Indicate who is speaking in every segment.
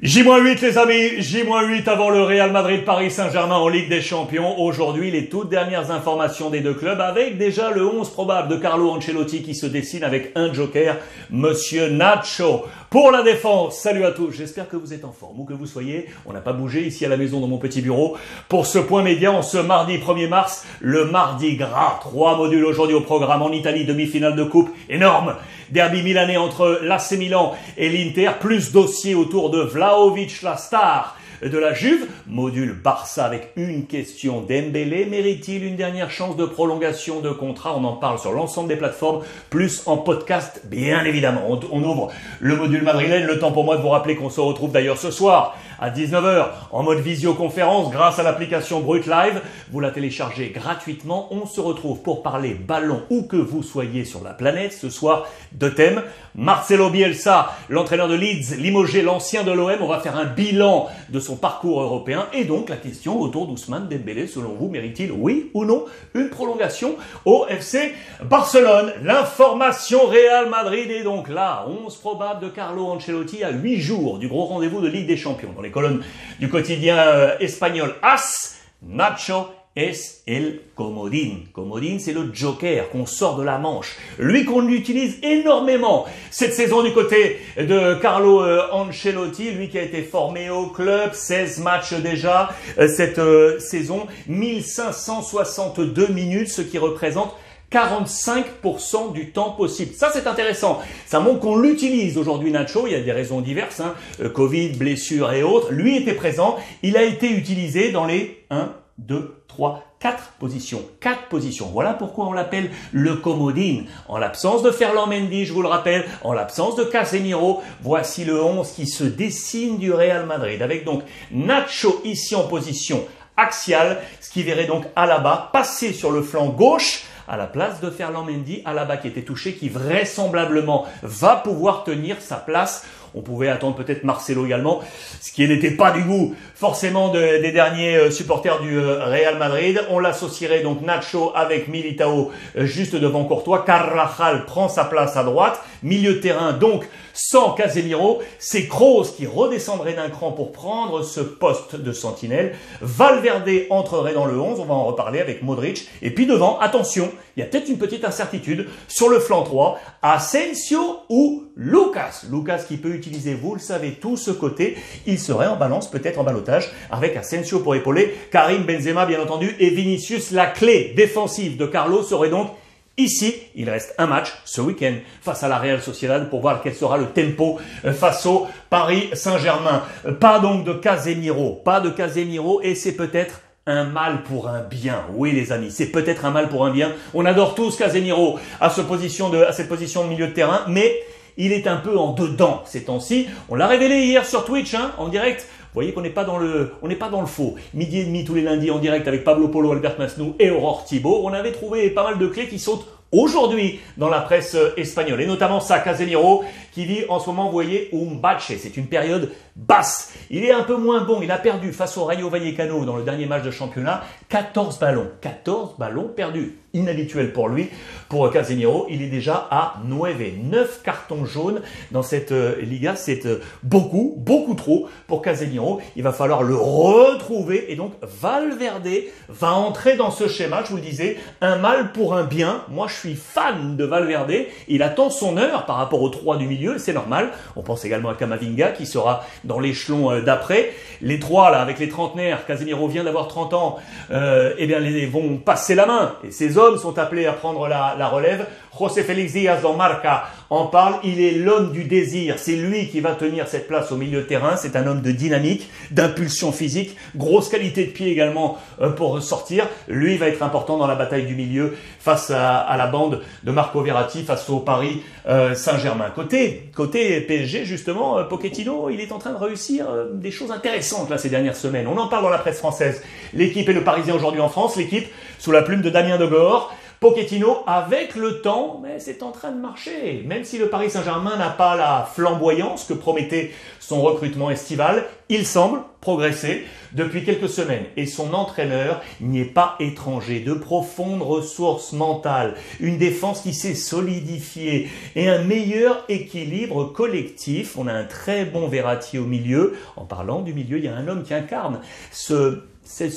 Speaker 1: J-8 les amis, J-8 avant le Real Madrid Paris Saint-Germain en Ligue des Champions. Aujourd'hui, les toutes dernières informations des deux clubs avec déjà le 11 probable de Carlo Ancelotti qui se dessine avec un joker, Monsieur Nacho. Pour la défense, salut à tous, j'espère que vous êtes en forme, où que vous soyez. On n'a pas bougé ici à la maison dans mon petit bureau. Pour ce point média, en ce mardi 1er mars, le mardi gras. 3 modules aujourd'hui au programme en Italie, demi-finale de coupe, énorme. Derby milanais entre l'AC Milan et l'Inter, plus dossier autour de Vlahovic, la star de la Juve. Module Barça avec une question. Dembélé mérite-t-il une dernière chance de prolongation de contrat? On en parle sur l'ensemble des plateformes, plus en podcast, bien évidemment. On ouvre le module madrilène. Le temps pour moi de vous rappeler qu'on se retrouve d'ailleurs ce soir à 19 h en mode visioconférence grâce à l'application Brut Live. Vous la téléchargez gratuitement. On se retrouve pour parler ballon où que vous soyez sur la planète. Ce soir, deux thèmes. Marcelo Bielsa, l'entraîneur de Leeds, limogé, l'ancien de l'OM. On va faire un bilan de son parcours européen. Et donc, la question autour d'Ousmane Dembélé, selon vous, mérite-t-il, oui ou non, une prolongation au FC Barcelone? L'information Real Madrid est donc là. 11 probable de Carlo Ancelotti à 8 jours du gros rendez-vous de Ligue des Champions. Dans les colonnes du quotidien espagnol AS, Nacho es el comodín. Comodín, c'est le joker qu'on sort de la manche. Lui qu'on utilise énormément cette saison du côté de Carlo Ancelotti. Lui qui a été formé au club, 16 matchs déjà cette saison, 1562 minutes, ce qui représente 45% du temps possible. Ça, c'est intéressant. Ça montre qu'on l'utilise aujourd'hui, Nacho. Il y a des raisons diverses, Covid, blessures et autres. Lui était présent. Il a été utilisé dans les 1, 2, 3, 4 positions. 4 positions. Voilà pourquoi on l'appelle le comodín. En l'absence de Ferland Mendy, je vous le rappelle, en l'absence de Casemiro, voici le 11 qui se dessine du Real Madrid. Avec donc Nacho ici en position axiale, ce qui verrait donc Alaba passer sur le flanc gauche à la place de Ferland Mendy. Alaba qui était touché, qui vraisemblablement va pouvoir tenir sa place. On pouvait attendre peut-être Marcelo également, ce qui n'était pas du goût forcément des derniers supporters du Real Madrid. On l'associerait donc Nacho avec Militao juste devant Courtois. Carvajal prend sa place à droite. Milieu de terrain donc sans Casemiro. C'est Kroos qui redescendrait d'un cran pour prendre ce poste de sentinelle. Valverde entrerait dans le 11. On va en reparler avec Modric. Et puis devant, attention, il y a peut-être une petite incertitude sur le flanc 3. Asensio ou Lucas. Lucas qui peut utiliser, vous le savez, tout ce côté. Il serait en balance, peut-être en ballottage, avec Asensio pour épauler Karim Benzema, bien entendu, et Vinicius. La clé défensive de Carlo serait donc ici. Il reste un match ce week-end face à la Real Sociedad pour voir quel sera le tempo face au Paris Saint-Germain. Pas donc de Casemiro, et c'est peut-être un mal pour un bien. Oui les amis, c'est peut-être un mal pour un bien. On adore tous Casemiro à cette position de milieu de terrain, mais il est un peu en dedans ces temps-ci. On l'a révélé hier sur Twitch, en direct. Vous voyez qu'on n'est pas dans le faux. Midi et demi tous les lundis en direct avec Pablo Polo, Albert Masnou et Aurore Thibault. On avait trouvé pas mal de clés qui sautent aujourd'hui dans la presse espagnole, et notamment ça, Casemiro, qui vit en ce moment, vous voyez, un bache. C'est une période basse. Il est un peu moins bon. Il a perdu face au Rayo Vallecano dans le dernier match de championnat. 14 ballons. 14 ballons perdus. Inhabituel pour lui. Pour Casemiro, il est déjà à 9 cartons jaunes dans cette Liga. C'est beaucoup, beaucoup trop pour Casemiro. Il va falloir le retrouver. Et donc, Valverde va entrer dans ce schéma. Je vous le disais, un mal pour un bien. Moi, je suis fan de Valverde. Il attend son heure par rapport aux 3 du milieu. C'est normal. On pense également à Camavinga qui sera dans l'échelon d'après. Les 3 là, avec les trentenaires, Casemiro vient d'avoir 30 ans, eh bien, ils vont passer la main. Et ces hommes sont appelés à prendre la relève. José Félix Díaz dans Marca en parle. Il est l'homme du désir. C'est lui qui va tenir cette place au milieu de terrain. C'est un homme de dynamique, d'impulsion physique, grosse qualité de pied également pour sortir. Lui va être important dans la bataille du milieu face à la bande de Marco Verratti, face au Paris Saint-Germain. Côté PSG, justement, Pochettino, il est en train de réussir des choses intéressantes là ces dernières semaines. On en parle dans la presse française. L'équipe est le Parisien aujourd'hui en France. L'équipe sous la plume de Damien Degor. Pochettino, avec le temps, mais c'est en train de marcher. Même si le Paris Saint-Germain n'a pas la flamboyance que promettait son recrutement estival, il semble progresser depuis quelques semaines. Et son entraîneur n'y est pas étranger. De profondes ressources mentales, une défense qui s'est solidifiée et un meilleur équilibre collectif. On a un très bon Verratti au milieu. En parlant du milieu, il y a un homme qui incarne ce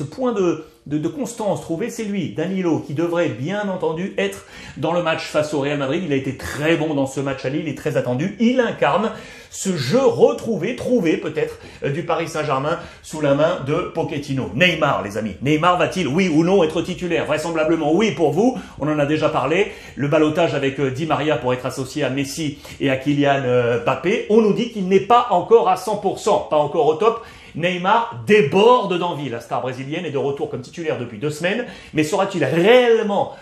Speaker 1: point de constance trouvé, c'est lui, Danilo, qui devrait bien entendu être dans le match face au Real Madrid. Il a été très bon dans ce match à Lille, il est très attendu. Il incarne ce jeu retrouvé, trouvé peut-être, du Paris Saint-Germain sous la main de Pochettino. Neymar, les amis. Neymar va-t-il, oui ou non, être titulaire? Vraisemblablement oui pour vous. On en a déjà parlé. Le ballottage avec Di Maria pour être associé à Messi et à Kylian Mbappé. On nous dit qu'il n'est pas encore à 100%, pas encore au top. Neymar déborde d'envie. La star brésilienne est de retour comme titulaire depuis 2 semaines. Mais sera-t-il réellement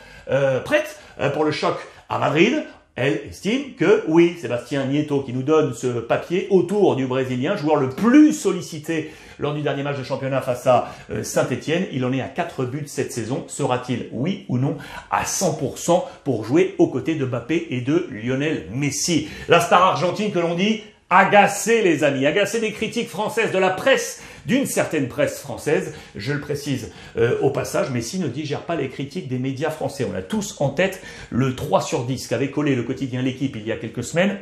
Speaker 1: prête pour le choc à Madrid? Elle estime que oui, Sébastien Nieto qui nous donne ce papier autour du Brésilien, joueur le plus sollicité lors du dernier match de championnat face à Saint-Etienne. Il en est à 4 buts cette saison. Sera-t-il, oui ou non, à 100% pour jouer aux côtés de Mbappé et de Lionel Messi? La star argentine que l'on dit agacé, les amis, agacé des critiques françaises, de la presse, d'une certaine presse française, je le précise au passage. Messi ne digère pas les critiques des médias français. On a tous en tête le 3/10 qu'avait collé le quotidien L'Équipe il y a quelques semaines.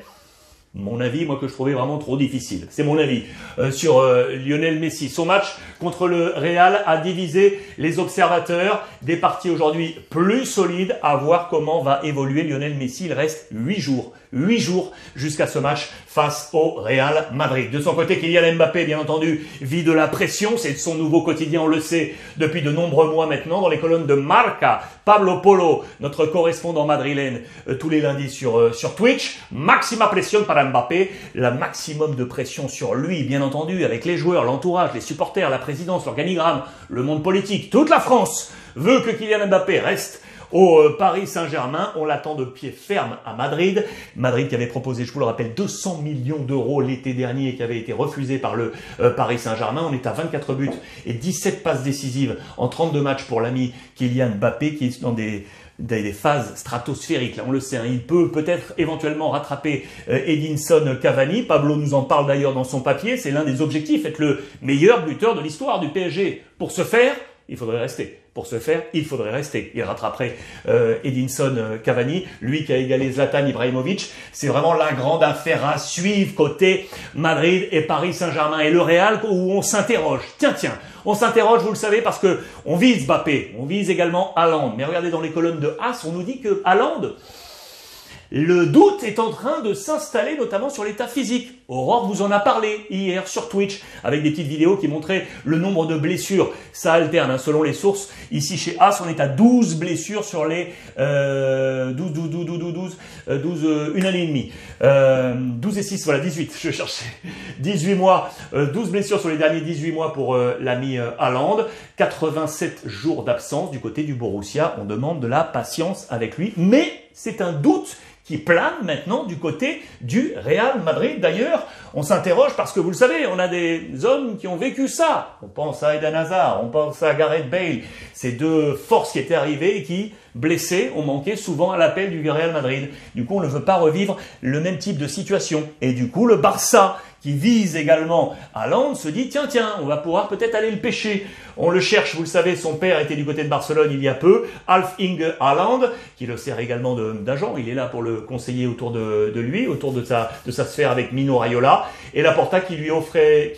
Speaker 1: Mon avis, moi, que je trouvais vraiment trop difficile. C'est mon avis sur Lionel Messi. Son match contre le Real a divisé les observateurs. Des parties aujourd'hui plus solides. À voir comment va évoluer Lionel Messi. Il reste 8 jours. 8 jours jusqu'à ce match face au Real Madrid. De son côté, Kylian Mbappé, bien entendu, vit de la pression. C'est son nouveau quotidien, on le sait, depuis de nombreux mois maintenant. Dans les colonnes de Marca, Pablo Polo, notre correspondant madrilène, tous les lundis sur Twitch. Maxima pression para Mbappé, la maximum de pression sur lui, bien entendu, avec les joueurs, l'entourage, les supporters, la présidence, l'organigramme, le monde politique. Toute la France veut que Kylian Mbappé reste au Paris Saint-Germain. On l'attend de pied ferme à Madrid. Madrid qui avait proposé, je vous le rappelle, 200 millions d'euros l'été dernier et qui avait été refusé par le Paris Saint-Germain. On est à 24 buts et 17 passes décisives en 32 matchs pour l'ami Kylian Mbappé qui est dans des phases stratosphériques. Là, on le sait, hein, il peut peut-être éventuellement rattraper Edinson Cavani. Pablo nous en parle d'ailleurs dans son papier. C'est l'un des objectifs, être le meilleur buteur de l'histoire du PSG. Pour ce faire, il faudrait rester. Pour ce faire, il faudrait rester. Il rattraperait Edinson Cavani, lui qui a égalé Zlatan Ibrahimovic. C'est vraiment la grande affaire à suivre côté Madrid et Paris Saint-Germain. Et le Real où on s'interroge. Tiens, on s'interroge, vous le savez, parce que on vise Mbappé, on vise également Haaland. Mais regardez dans les colonnes de As, on nous dit que Haaland, le doute est en train de s'installer, notamment sur l'état physique. Aurore vous en a parlé hier sur Twitch, avec des petites vidéos qui montraient le nombre de blessures. Ça alterne, hein, selon les sources. Ici, chez As, on est à 12 blessures sur les 12, une année et demie. 12 et 6, voilà, 18, je cherchais. 18 mois, 12 blessures sur les derniers 18 mois pour l'ami Haaland. 87 jours d'absence du côté du Borussia. On demande de la patience avec lui, mais c'est un doute qui plane maintenant du côté du Real Madrid. D'ailleurs, on s'interroge parce que vous le savez, on a des hommes qui ont vécu ça. On pense à Eden Hazard, on pense à Gareth Bale. Ces deux forces qui étaient arrivées et qui, blessés, ont manqué souvent à l'appel du Real Madrid. Du coup, on ne veut pas revivre le même type de situation. Et du coup, le Barça, qui vise également Haaland, se dit tiens, on va pouvoir peut-être aller le pêcher. On le cherche, vous le savez, son père était du côté de Barcelone il y a peu, Alf-Inge Haaland, qui le sert également d'agent. Il est là pour le conseiller autour de lui, autour de sa sphère avec Mino Raiola. Et Laporta qui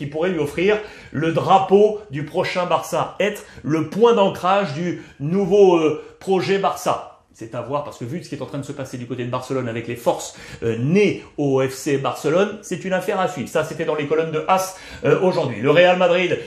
Speaker 1: pourrait lui offrir le drapeau du prochain Barça, être le point d'ancrage du nouveau projet Barça. C'est à voir parce que vu ce qui est en train de se passer du côté de Barcelone avec les forces nées au FC Barcelone, c'est une affaire à suivre. Ça, c'était dans les colonnes de As aujourd'hui. Le Real Madrid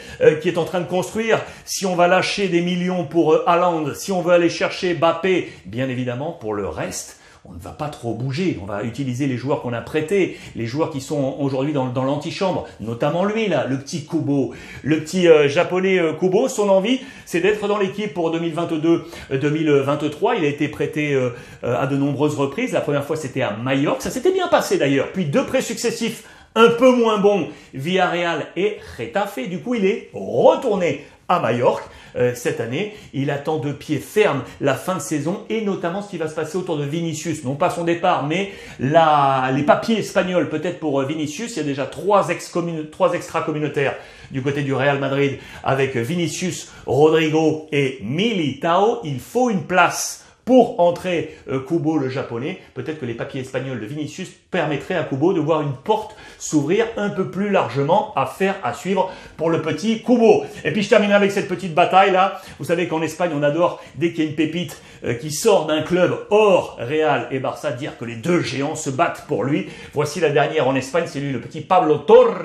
Speaker 1: qui est en train de construire. Si on va lâcher des millions pour Haaland, si on veut aller chercher Mbappé, bien évidemment, pour le reste, on ne va pas trop bouger. On va utiliser les joueurs qu'on a prêtés, les joueurs qui sont aujourd'hui dans l'antichambre, notamment lui, là, le petit Kubo, le petit japonais Kubo. Son envie, c'est d'être dans l'équipe pour 2022-2023. Il a été prêté à de nombreuses reprises. La première fois, c'était à Majorque. Ça s'était bien passé d'ailleurs. Puis 2 prêts successifs un peu moins bons, Villarreal et Getafe. Du coup, il est retourné à Majorque cette année. Il attend de pied ferme la fin de saison et notamment ce qui va se passer autour de Vinicius. Non pas son départ, mais les papiers espagnols peut-être pour Vinicius. Il y a déjà trois extra-communautaires du côté du Real Madrid avec Vinicius, Rodrigo et Militao. Il faut une place pour entrer Kubo le japonais. Peut-être que les papiers espagnols de Vinicius permettraient à Kubo de voir une porte s'ouvrir un peu plus largement. Affaire à suivre pour le petit Kubo. Et puis je terminerai avec cette petite bataille là. Vous savez qu'en Espagne on adore dès qu'il y a une pépite qui sort d'un club hors Real et Barça dire que les deux géants se battent pour lui. Voici la dernière en Espagne, c'est lui le petit Pablo Torre.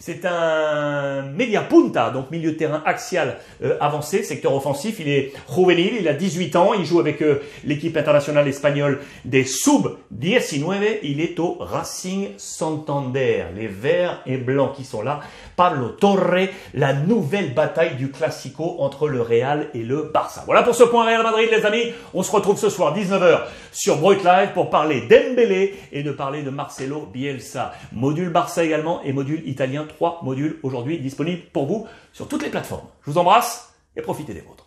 Speaker 1: C'est un media punta, donc milieu de terrain axial avancé, secteur offensif. Il est juvenil, il a 18 ans, il joue avec l'équipe internationale espagnole des Sub-19. Il est au Racing Santander. Les verts et blancs qui sont là. Pablo Torre, la nouvelle bataille du Classico entre le Real et le Barça. Voilà pour ce point Real Madrid les amis. On se retrouve ce soir 19h sur Brut Live pour parler d'Embélé et de parler de Marcelo Bielsa. Module Barça également et module italien. 3 modules aujourd'hui disponibles pour vous sur toutes les plateformes. Je vous embrasse et profitez des vôtres.